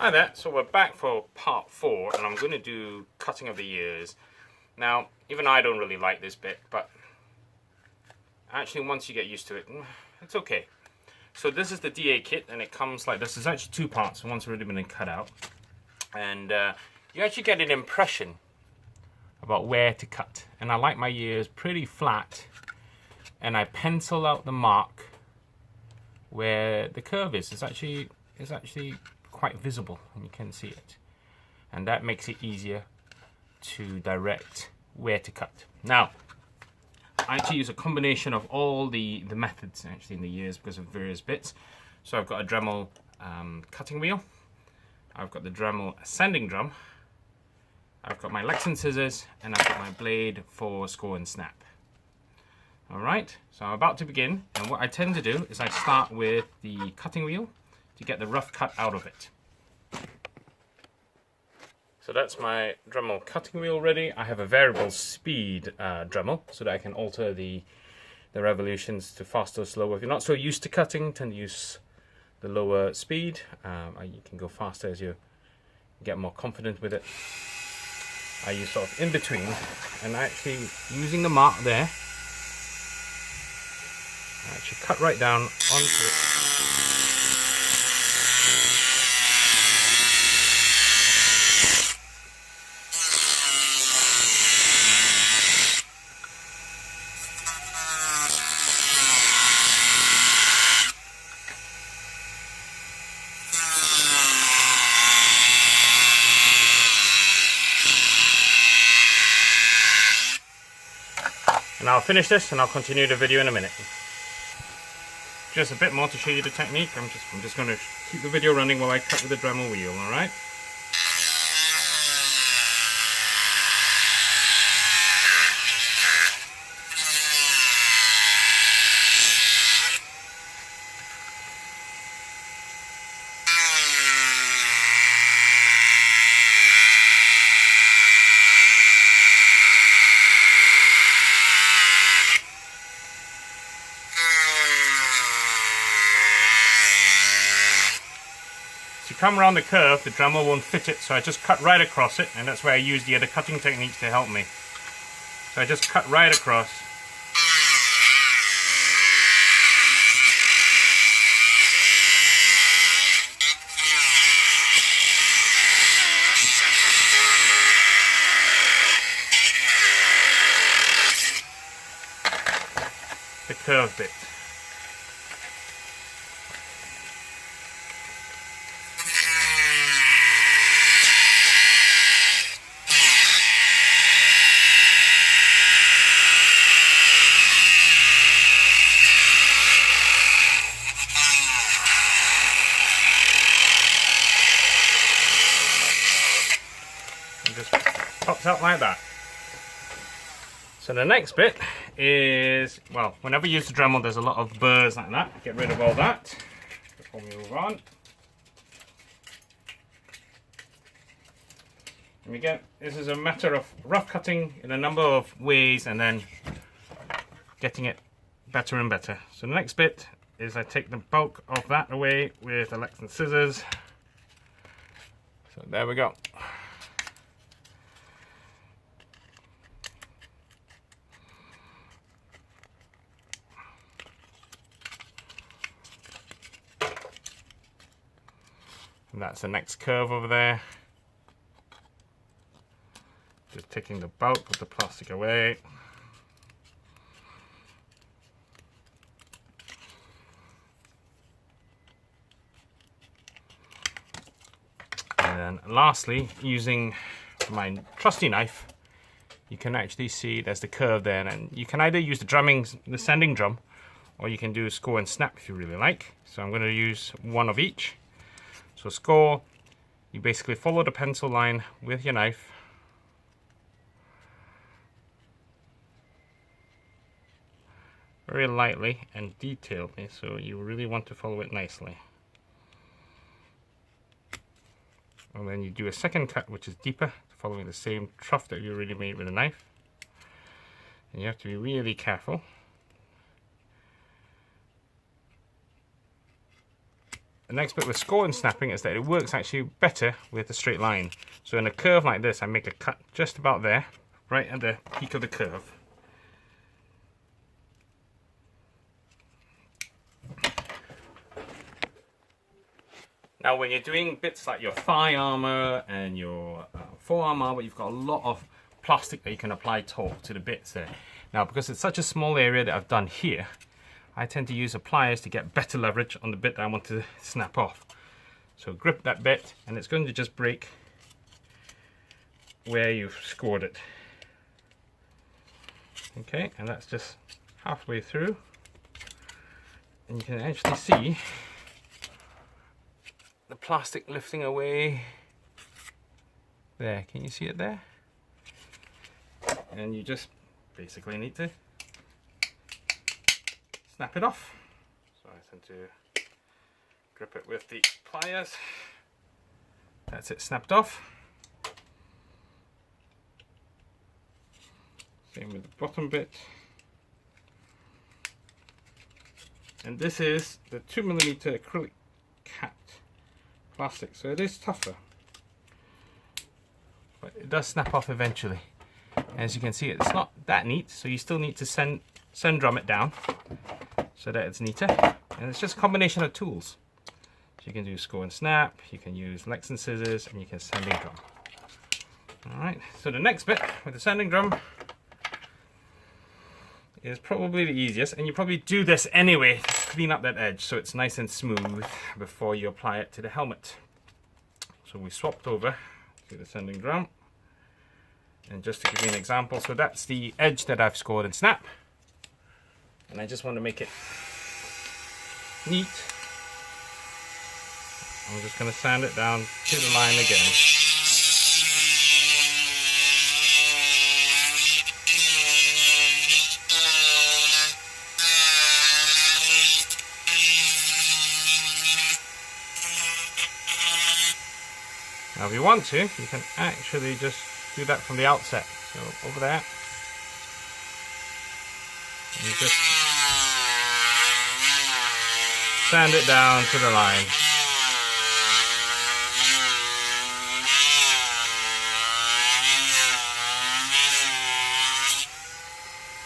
Hi there, so we're back for part 4 and I'm going to do cutting of the ears. Now, even I don't really like this bit, but actually once you get used to it, it's okay. So this is the DA kit and it comes like this. There's actually 2 parts, one's already been cut out. And you actually get an impression about where to cut. And I like my ears pretty flat and I pencil out the mark where the curve is. It's actually quite visible and you can see it, and that makes it easier to direct where to cut. Now I actually use a combination of all the methods actually in the ears because of various bits. So I've got a Dremel cutting wheel, I've got the Dremel sanding drum, I've got my Lexan scissors, and I've got my blade for score and snap. Alright, so I'm about to begin, and what I tend to do is I start with the cutting wheel to get the rough cut out of it. So that's my Dremel cutting wheel ready. I have a variable speed Dremel so that I can alter the revolutions to faster or slower. If you're not so used to cutting, tend to use the lower speed. You can go faster as you get more confident with it. I use sort of in between, and actually using the mark there, I actually cut right down onto it. And I'll finish this and I'll continue the video in a minute. Just a bit more to show you the technique. I'm just going to keep the video running while I cut with the Dremel wheel, alright? To come around the curve, the Dremel won't fit it, so I just cut right across it, and that's where I use the other cutting techniques to help me. So I just cut right across. The curve bit. Just pops out like that. So the next bit is, well, whenever you use the Dremel there's a lot of burrs like that. Get rid of all that before we move on. And again, this is a matter of rough cutting in a number of ways and then getting it better and better. So the next bit is I take the bulk of that away with the Lexan scissors. So there we go. And that's the next curve over there. Just taking the bulk of the plastic away. And then lastly, using my trusty knife, you can actually see there's the curve there, and you can either use the sanding drum, or you can do score and snap if you really like. So I'm going to use one of each. So score, you basically follow the pencil line with your knife. Very lightly and detailedly, so you really want to follow it nicely. And then you do a second cut which is deeper, following the same trough that you already made with a knife. And you have to be really careful. the next bit with score and snapping is that it works actually better with a straight line. So in a curve like this, I make a cut just about there, right at the peak of the curve. Now when you're doing bits like your thigh armor and your forearm armor, you've got a lot of plastic that you can apply torque to the bits there. Now because it's such a small area that I've done here, I tend to use pliers to get better leverage on the bit that I want to snap off. So grip that bit and it's going to just break where you've scored it. Okay, and that's just halfway through. And you can actually see the plastic lifting away. There, can you see it there? And you just basically need to snap it off. So I tend to grip it with the pliers. That's it snapped off. Same with the bottom bit. And this is the 2mm acrylic capped plastic, so it is tougher. But it does snap off eventually. As you can see, it's not that neat, so you still need to send drum it down so that it's neater. And it's just a combination of tools. So you can do score and snap, you can use Lexan scissors, and you can sanding drum. Alright, so the next bit with the sanding drum is probably the easiest, and you probably do this anyway to clean up that edge so it's nice and smooth before you apply it to the helmet. So we swapped over to the sanding drum, and just to give you an example, so that's the edge that I've scored and snapped, and I just want to make it neat. I'm just going to sand it down to the line again. Now if you want to, you can actually just do that from the outset. So over there, and you just sand it down to the line.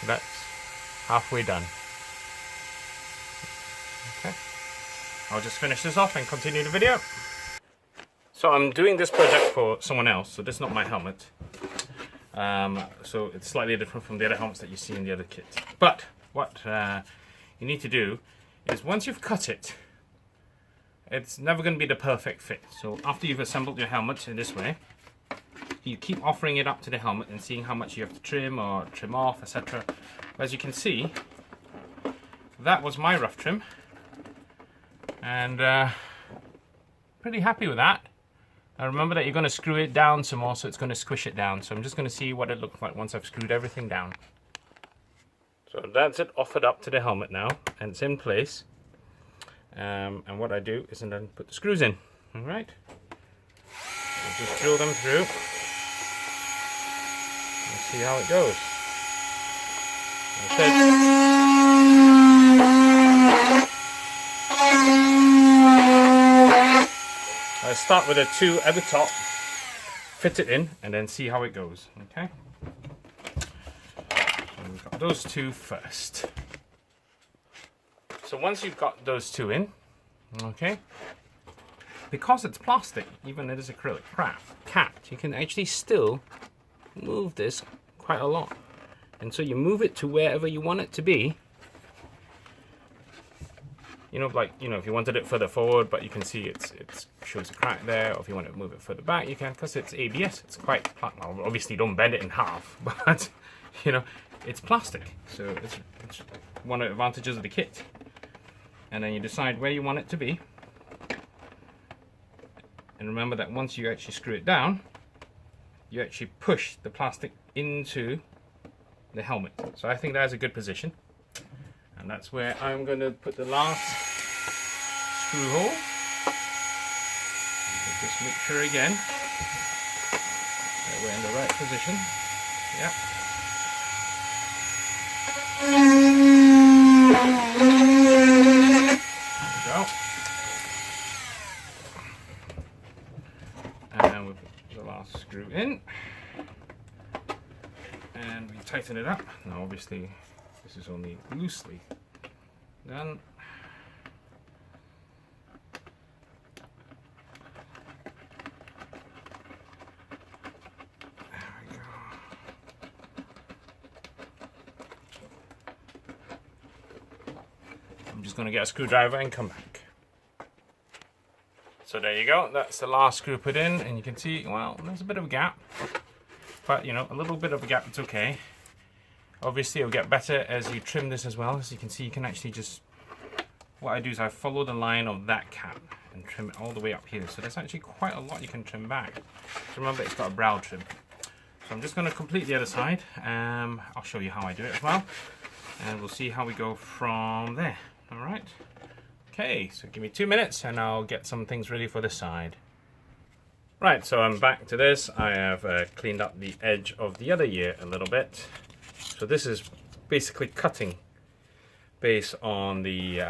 So that's halfway done. Okay, I'll just finish this off and continue the video. So I'm doing this project for someone else, so this is not my helmet. So it's slightly different from the other helmets that you see in the other kit. But what you need to do is once you've cut it, it's never going to be the perfect fit. So after you've assembled your helmet in this way, you keep offering it up to the helmet and seeing how much you have to trim or trim off, etc. As you can see, that was my rough trim, and pretty happy with that. Now remember that you're going to screw it down some more, so it's going to squish it down. So I'm just going to see what it looks like once I've screwed everything down. So that's it offered up to the helmet now, and it's in place. And what I do is then put the screws in. All right, I'll just drill them through and see how it goes. I start with a 2 at the top, fit it in, and then see how it goes. Okay, so we've got those 2 first. So once you've got those 2 in, okay, because it's plastic, even it is acrylic capped, you can actually still move this quite a lot. And so you move it to wherever you want it to be. You know, like, you know, if you wanted it further forward, but you can see it shows a crack there, or if you want to move it further back, you can, because it's ABS. It's quite, well, obviously don't bend it in half, but, you know, it's plastic. So it's one of the advantages of the kit. And then you decide where you want it to be. And remember that once you actually screw it down, you actually push the plastic into the helmet. So I think that's a good position. And that's where I'm going to put the last screw hole. So just make sure again that we're in the right position. Yep. There we go. put the last screw in. And we tighten it up. Now obviously this is only loosely done. There we go. I'm just going to get a screwdriver and come back. So there you go, that's the last screw put in, and you can see, well, there's a bit of a gap. But, you know, a little bit of a gap, it's okay. Obviously, it'll get better as you trim this as well. As you can see, you can actually just... What I do is I follow the line of that cap and trim it all the way up here. So there's actually quite a lot you can trim back. So remember, it's got a brow trim. So I'm just going to complete the other side. I'll show you how I do it as well. And we'll see how we go from there. All right. Okay, so give me 2 minutes and I'll get some things ready for this side. Right, so I'm back to this. I have cleaned up the edge of the other ear a little bit. So this is basically cutting based on the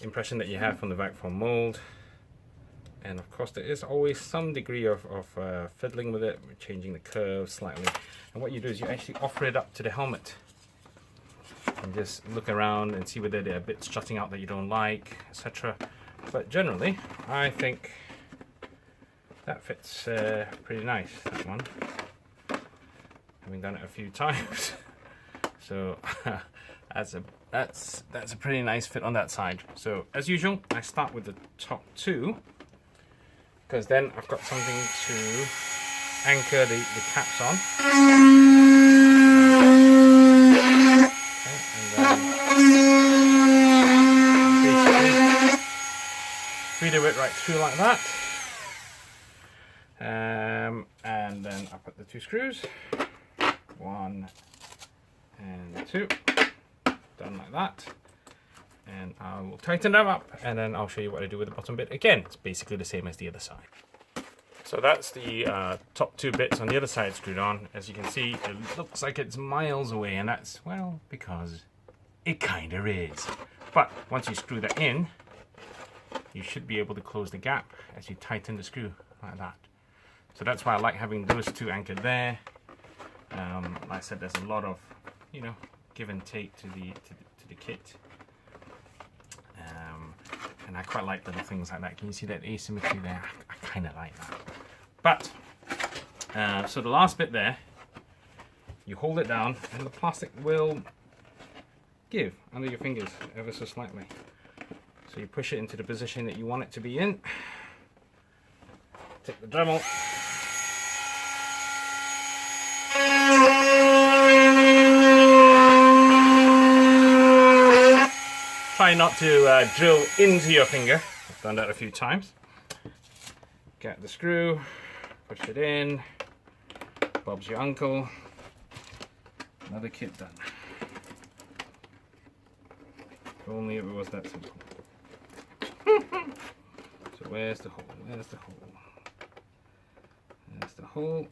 impression that you have from the VAC foam mold. And of course there is always some degree of fiddling with it, changing the curve slightly. And what you do is you actually offer it up to the helmet. And just look around and see whether there are bits jutting out that you don't like, etc. But generally, I think that fits pretty nice, that one. Having done it a few times. So that's a pretty nice fit on that side. So as usual, I start with the top two, because then I've got something to anchor the caps on. Feeder it right through like that, and then I put the two screws, 1 and 2, done like that, and I will tighten them up, and then I'll show you what I do with the bottom bit. Again, it's basically the same as the other side. So that's the top two bits on the other side screwed on. As you can see, it looks like it's miles away, and that's, well, because it kinda is. But once you screw that in, you should be able to close the gap as you tighten the screw like that. So that's why I like having those two anchored there. Like I said, there's a lot of, you know, give and take to the kit. And I quite like little things like that. Can you see that asymmetry there? I kind of like that. But, so the last bit there, you hold it down and the plastic will give under your fingers ever so slightly. So you push it into the position that you want it to be in. Take the Dremel. Try not to drill into your finger. I've done that a few times. Get the screw, push it in. Bob's your uncle. Another kit done. If only it was that simple. So where's the hole? Where's the hole? There's the hole.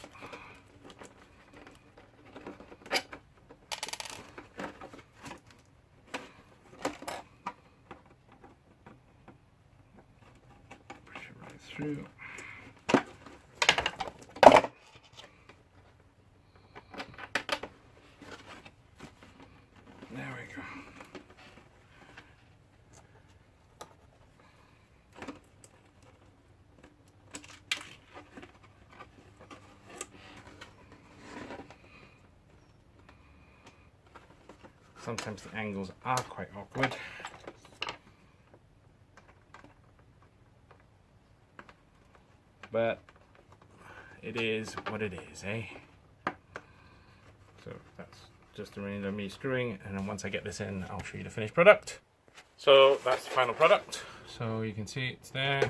Push it right through. There we go. Sometimes the angles are quite awkward. But it is what it is, eh? So that's just the remainder of me screwing, and then once I get this in, I'll show you the finished product. So that's the final product. So you can see it's there.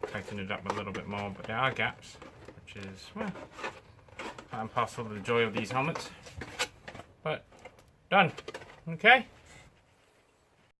Tighten it up a little bit more, but there are gaps, which is, well, part and parcel of the joy of these helmets. But done. Okay.